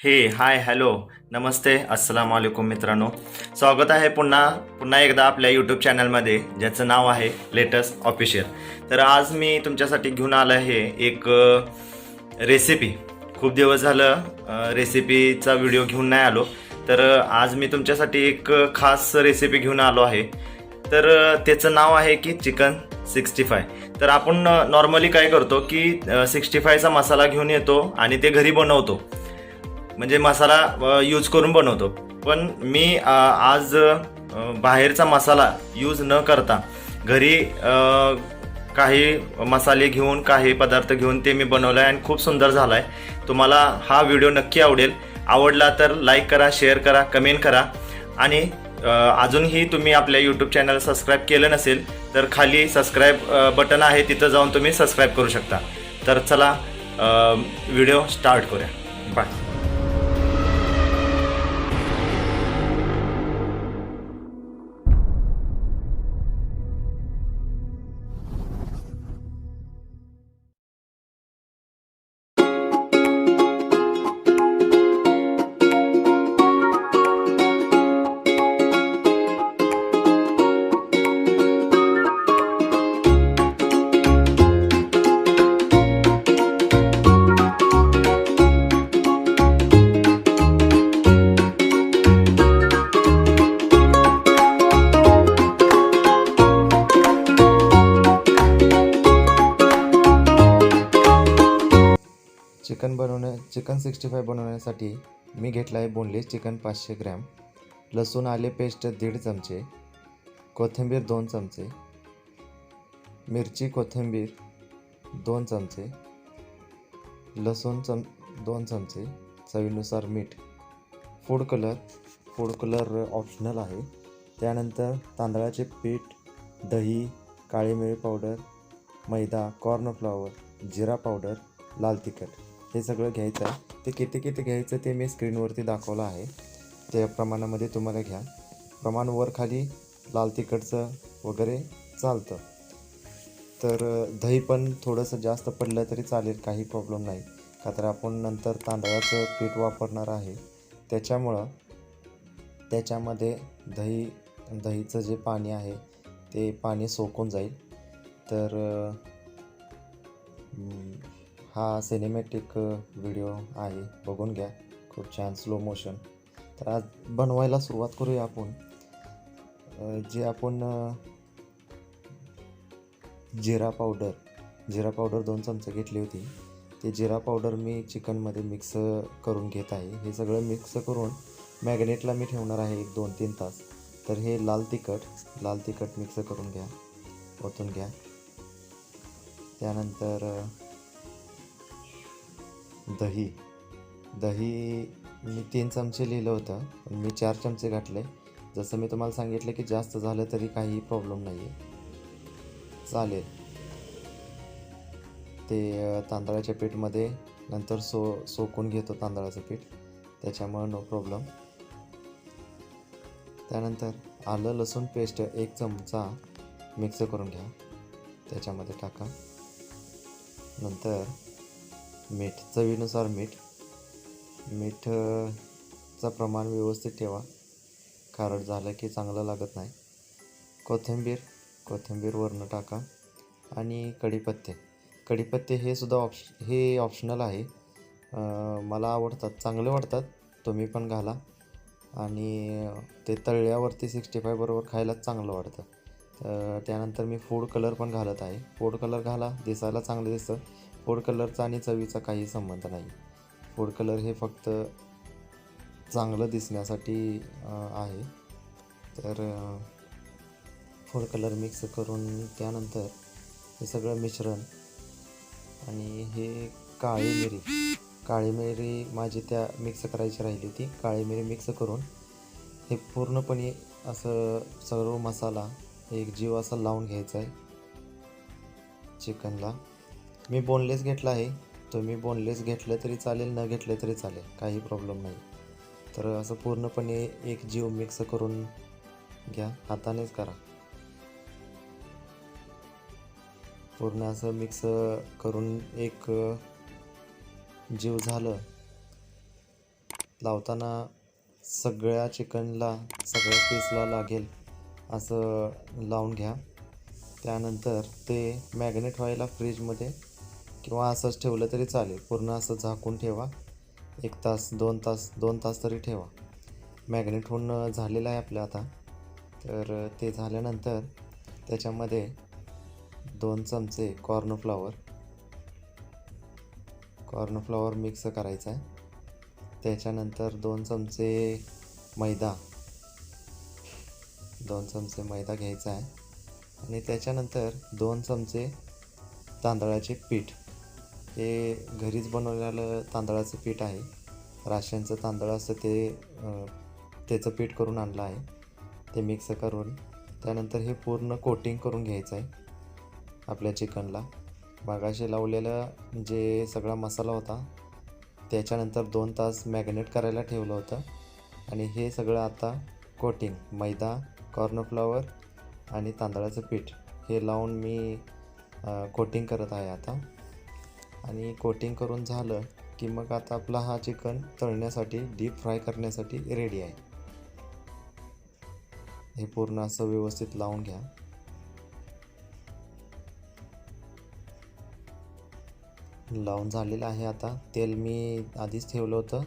Hi hello नमस्ते अस्सलाम वालेकुम मित्रांनो. स्वागत आहे पुन्हा एकदा आपल्या यूट्यूब चॅनलमध्ये, ज्याचं नाव आहे लेटेस्ट ऑफिशियल. तर आज मी तुमच्यासाठी घेऊन आलो आहे एक रेसिपी. खूप दिवस झालं रेसिपीचा व्हिडिओ घेऊन नाही आलो, तर आज मी तुमच्यासाठी एक खास रेसिपी घेऊन आलो आहे. तर त्याचं नाव आहे की चिकन 65. तर आपण नॉर्मली काय करतो की 65चा मसाला घेऊन येतो आणि ते घरी बनवतो, म्हणजे मसाला यूज करून बनवतो. पण मी आज बाहेरचा मसाला यूज न करता घरी काही मसाले घेऊन, काही पदार्थ घेऊन ते मी बनवलं आहे आणि खूप सुंदर झाला आहे. तुम्हाला हा व्हिडिओ नक्की आवडला तर लाईक करा, शेअर करा, कमेंट करा. आणि अजूनही तुम्ही आपल्या यूट्यूब चॅनल सबस्क्राईब केलं नसेल तर खाली सबस्क्राईब बटन आहे, तिथं जाऊन तुम्ही सबस्क्राईब करू शकता. तर चला व्हिडिओ स्टार्ट करूया. बाय. चिकन 65 बनवण्यासाठी मी घेतला आहे बोनलेस चिकन 500 ग्रॅम, लसूण आले पेस्ट 1.5 चमचे, कोथिंबीर 2 चमचे, मिरची कोथिंबीर 2 चमचे, लसूण 2 चमचे, चवीनुसार मीठ, फूड कलर ऑप्शनल आहे. त्यानंतर तांदळाचे पीठ, दही, काळी मिरी पावडर, मैदा, कॉर्नफ्लॉवर, जिरा पावडर, लाल तिखट हे सगळं घ्यायचं आहे. ते किती घ्यायचं ते मी स्क्रीनवरती दाखवलं आहे, त्या प्रमाणामध्ये तुम्हाला घ्या. प्रमाण वर खाली लाल तिखटचं वगैरे चालतं. तर दही पण थोडंसं जास्त पडलं तरी चालेल, काही प्रॉब्लेम नाही. का तर आपण नंतर तांदळाचं पीठ वापरणार आहे, त्याच्यामुळं त्याच्यामध्ये दहीचं जे पाणी आहे ते पाणी सोकून जाईल. तर हा सिनेमॅटिक व्हिडिओ आहे, बघून घ्या, खूप छान स्लो मोशन. तर आज बनवायला सुरुवात करूया आपण. जे आपण जिरा पावडर 2 चमचे घेतली होती, ते जिरा पावडर मी चिकनमध्ये मिक्स करून घेत आहे. हे सगळं मिक्स करून मॅग्नेटला मी ठेवणार आहे 1-2-3 तास. तर हे लाल तिखट मिक्स करून घ्या, ओतून घ्या. त्यानंतर दही मी 3 चमचे लिहिलं होतं, पण मी 4 चमचे घातले. जसं मी तुम्हाला सांगितलं की जास्त झालं तरी काही प्रॉब्लेम नाही आहे, चालेल. ते तांदळाच्या पीठमध्ये नंतर सोकून घेतो तांदळाचं पीठ, त्याच्यामुळं नो प्रॉब्लेम. त्यानंतर आलं लसूण पेस्ट 1 चमचा मिक्स करून घ्या, त्याच्यामध्ये टाका. नंतर मीठ, चवीनुसार मीठचं प्रमाण व्यवस्थित ठेवा, खारट झालं की चांगलं लागत नाही. कोथिंबीर वरनं टाका. आणि कढीपत्ते हे सुद्धा ऑप्शनल आहे. मला आवडतात, चांगले वाटतात, तुम्ही पण घाला. आणि ते तळल्यावरती 65 बरोबर खायला चांगलं वाटतं. त्यानंतर मी फूड कलर पण घालत आहे. फूड कलर घाला, दिसायला चांगलं दिसतं. फूड कलरचा आणि चवीचा काही संबंध नाही. फूड कलर हे फक्त चांगलं दिसण्यासाठी आहे. तर फूड कलर मिक्स करून त्यानंतर हे सगळं मिश्रण, आणि हे काळी मिरी माझी त्या मिक्स करायची राहिली होती. काळी मिरी मिक्स करून हे पूर्णपणे असं सर्व मसाला एक जीव असा लावून घ्यायचा आहे चिकनला. मी बोनलेस घेतला आहे, तुम्ही बोनलेस घेतलं तरी चालेल, न घेतलं तरी चालेल, काही प्रॉब्लेम नाही. तर असं पूर्णपणे एक जीव मिक्स करून घ्या, हातानेच करा. पूर्ण असं मिक्स करून एक जीव झालं लावताना सगळ्या चिकनला सगळ्या पीसला लागेल असं लावून घ्या. त्यानंतर ते मॅग्नेट व्हायला फ्रीजमध्ये किंवा असंच ठेवलं तरी चालेल. पूर्ण असं झाकून ठेवा. 1 तास 2 तास तरी ठेवा. मॅग्नेट होऊन झालेलं आहे आपलं आता. तर ते झाल्यानंतर त्याच्यामध्ये 2 चमचे कॉर्नफ्लॉवर मिक्स करायचं आहे. त्याच्यानंतर 2 चमचे मैदा घ्यायचा आहे आणि त्याच्यानंतर 2 चमचे तांदळाचे पीठ. हे घरीच बनवलेलं तांदळाचं पीठ आहे. राशनचं तांदळ असतं त्याचं पीठ करून आणलं आहे. ते मिक्स करून त्यानंतर हे पूर्ण कोटिंग करून घ्यायचं आहे आपल्या चिकनला. मगाशी लावलेलं जे सगळा मसाला होता त्याच्यानंतर 2 तास मॅग्नेट करायला ठेवलं होतं आणि हे सगळं आता कोटिंग मैदा, कॉर्नफ्लॉवर आणि तांदळाचं पीठ हे लावून मी कोटिंग करत आहे आता. आणि कोटिंग करून झालं की मग आता आपला हा चिकन तळण्यासाठी डीप फ्राय करण्यासाठी रेडी आहे. हे पूर्ण असं व्यवस्थित लावून घ्या. लावून झालेलं आहे. आता तेल मी आधीच ठेवलं होतं.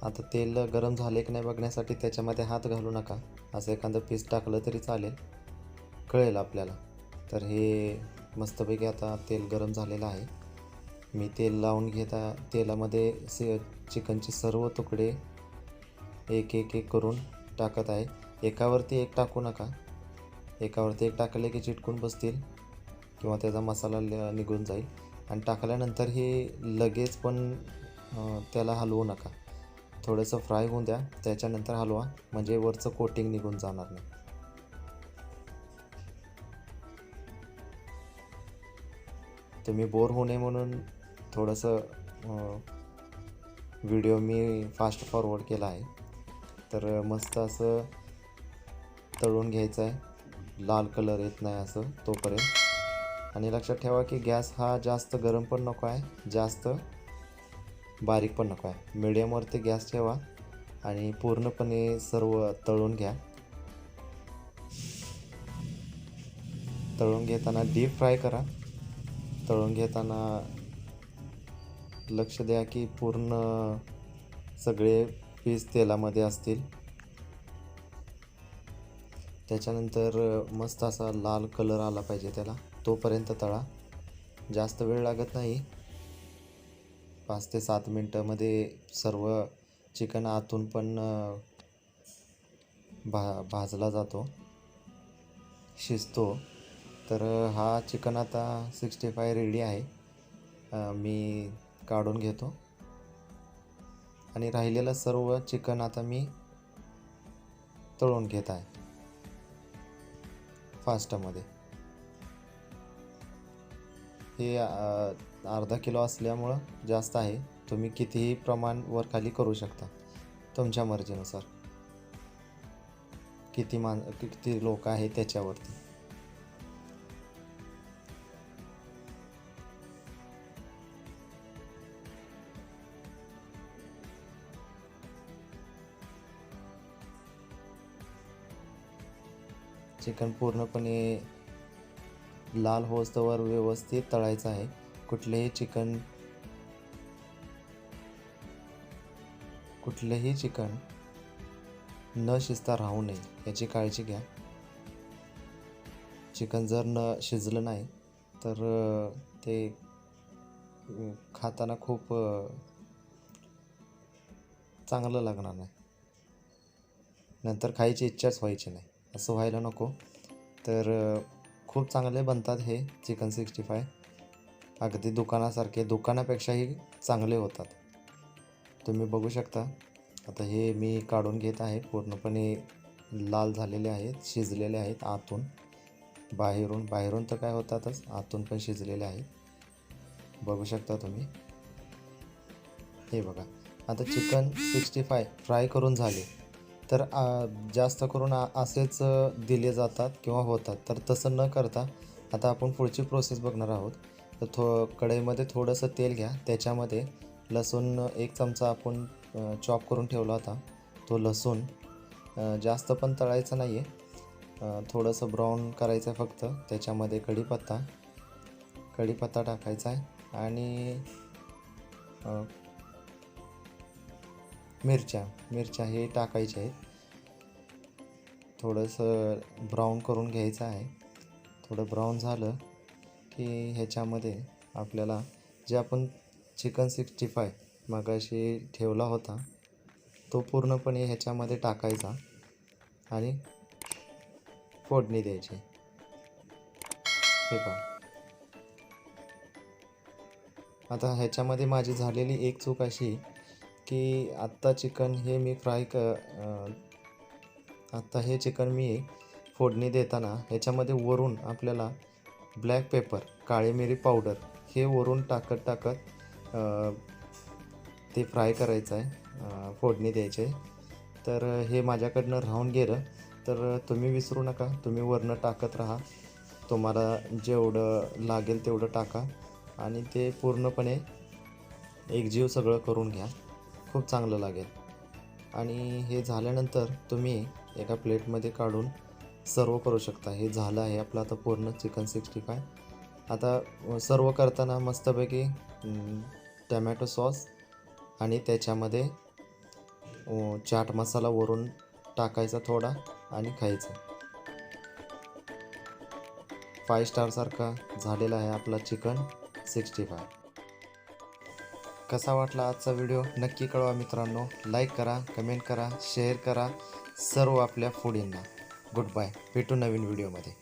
आता तेल गरम झाले की नाही बघण्यासाठी त्याच्यामध्ये हात घालू नका. असं एखादं पीस टाकलं तरी चालेल, कळेल आपल्याला. तर हे मस्तपैकी आता तेल गरम झालेलं आहे. मी तेल लावून तेलामध्ये चिकनचे सर्व तुकडे एक करून टाकत आहे. एकावरती एक टाकू नका. एकावरती एक टाकले की चिटकून बसतील किंवा त्याचा मसाला निघून जाईल. आणि टाकल्यानंतर हे लगेच पण त्याला हलवू नका. थोडंसं फ्राय होऊन द्या, त्याच्यानंतर हलवा, म्हणजे वरचं कोटिंग निघून जाणार नाही. तुम्ही बोर होऊ नये म्हणून थोडंसं व्हिडिओ मी फास्ट फॉरवर्ड केला आहे. तर मस्त असं तळून घ्यायचं आहे. लाल कलर येत नाही असं तोपर्यंत. आणि लक्षात ठेवा की गॅस हा जास्त गरम पण नको आहे, जास्त बारीक पण नको आहे. मीडियमवरती गॅस ठेवा आणि पूर्णपणे सर्व तळून घ्या. तळून घेताना डीप फ्राय करा. तळून घेताना लक्ष द्या की पूर्ण सगळे पीस तेलामध्ये असतील. त्याच्यानंतर मस्त असा लाल कलर आला पाहिजे त्याला, तोपर्यंत तळा. जास्त वेळ लागत नाही. 5 ते 7 मिनटामध्ये सर्व चिकन आतून पण भाजला जातो, शिजतो. तर हा चिकन आता 65 रेडी आहे. मी काढून घेतो आणि राहिलेलं सर्व चिकन आता मी तळून घेत आहे फास्टमध्ये. हे अर्धा किलो असल्यामुळं जास्त आहे. तुम्ही कितीही प्रमाण वर खाली करू शकता तुमच्या मर्जीनुसार. किती लोक आहेत त्याच्यावरती. चिकन पूर्णपणे लाल होस्तवर व्यवस्थित तळायचं आहे. कुठलेही चिकन न शिजता राहू नये याची काळजी घ्या. चिकन जर न शिजलं नाही तर ते खाताना खूप चांगलं लागणार नाही. नंतर खायची इच्छाच व्हायची नाही. असं व्हायला नको. तर खूप चांगले बनतात हे चिकन 65. अगदी दुकानापेक्षाही चांगले होतात. तुम्ही बघू शकता. आता हे मी काढून घेत आहे. पूर्णपणे लाल झालेले आहेत, शिजलेले आहेत आतून. बाहेरून तर काय होतातच, आतून पण शिजलेले आहेत. बघू शकता तुम्ही. हे बघा. आता चिकन 65 फ्राय करून झाले. तर जास्त करून असेच दिले जातात किंवा होतात. तर तसं न करता आता आपण पुढची प्रोसेस बघणार आहोत. तर कढईमध्ये थोडंसं तेल घ्या. त्याच्यामध्ये लसूण 1 चमचा आपण चॉप करून ठेवला होता तो लसूण जास्त पण तळायचं नाही आहे, थोडंसं ब्राऊन करायचं आहे फक्त. त्याच्यामध्ये कढीपत्ता टाकायचा आहे आणि मिरच्या हे टाकायचे आहेत. थोडंसं ब्राऊन करून घ्यायचं आहे. थोडं ब्राऊन झालं की ह्याच्यामध्ये आपल्याला जे आपण चिकन 65 मगाशी ठेवला होता तो पूर्णपणे ह्याच्यामध्ये टाकायचा आणि फोडणी द्यायची. हे पहा, आता ह्याच्यामध्ये माझी झालेली एक चूक अशी की आत्ता हे चिकन मी फोडणी देताना ह्याच्यामध्ये वरून आपल्याला ब्लॅक पेपर, काळी मिरी पावडर हे वरून टाकत ते फ्राय करायचं आहे, फोडणी द्यायचे आहे. तर हे माझ्याकडनं राहून गेलं, तर तुम्ही विसरू नका, तुम्ही वरनं टाकत राहा. तुम्हाला जेवढं लागेल तेवढं टाका आणि ते पूर्णपणे एकजीव सगळं करून घ्या, खूप चांगलं लागेल. आणि हे झाल्यानंतर तुम्ही एका प्लेटमध्ये काढून सर्व करू शकता. हे झालं आहे आपलं आता पूर्ण चिकन 65. आता सर्व करताना मस्तपैकी टमॅटो सॉस आणि त्याच्यामध्ये चाट मसाला वरून टाकायचा थोडा आणि खायचं. 5 स्टारसारखा झालेला आहे आपला चिकन 65. कसा वाटला आजचा व्हिडिओ नक्की कळवा मित्रांनो. लाईक करा, कमेंट करा, शेअर करा सर्व आपल्या फूडींना. गुड बाय, भेटू नवीन व्हिडिओमध्ये.